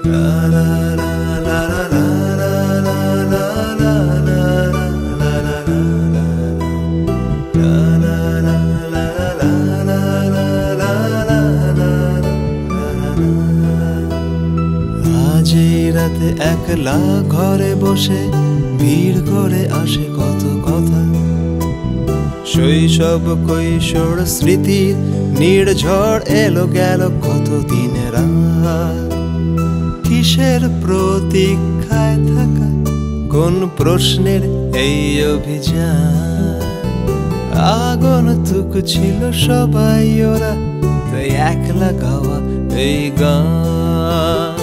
আজ এই রাতে একলা ঘরে বসে ভিড় করে আসে কত কথা, শৈশব কৈশোর স্মৃতির নির্ঝড় এলো গেল কত দিনের রাত। কিসের প্রতীক্ষায় থাকা, কোন প্রশ্নের এই অভিযান? আগন্তুক ছিল সবাই ওরা, তাই একলা গাওয়া এই গান।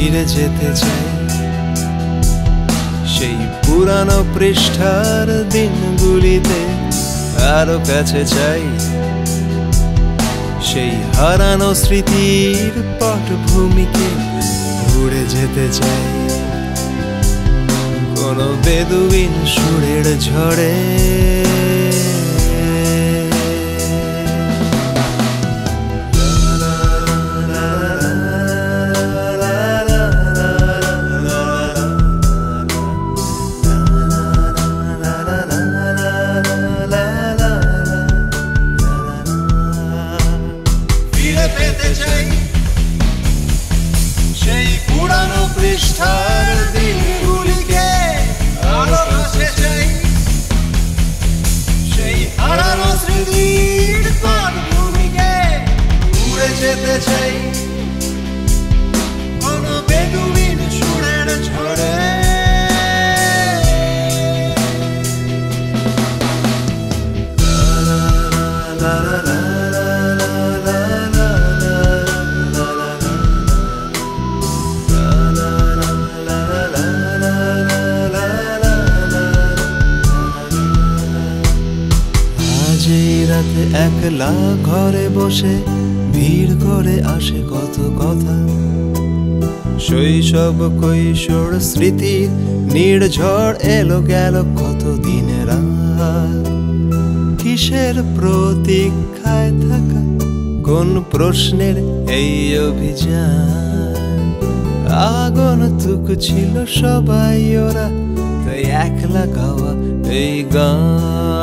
ফিরে যেতে চাই সেই পুরানো পৃষ্ঠার দিনগুলিতে, আরো কাছে চাই সেই হারানো স্মৃতির পটভূমিকে। উড়ে যেতে চাই কোনো বেদুইন সুরের ঝড়ে, পেতে চাই সেই পুরানো পৃষ্ঠার দিনগুলিকে, আরো কাছে চাই সেই হারানো স্মৃতির পটভূমিকে। উড়ে যেতে চাই কোনো বেদুইন সুরের ঝড়ে। রাতে একলা ঘরে বসে ভিড় করে আসে কত কথা, শৈশব কৈশোর স্মৃতির নির্ঝড় এলো গেল কত দিনের রাত। কিসের প্রতীক্ষায় থাকা, কোন প্রশ্নের এই অভিযান? আগন্তুক ছিল সবাই ওরা, তাই একলা গাওয়া এই গান।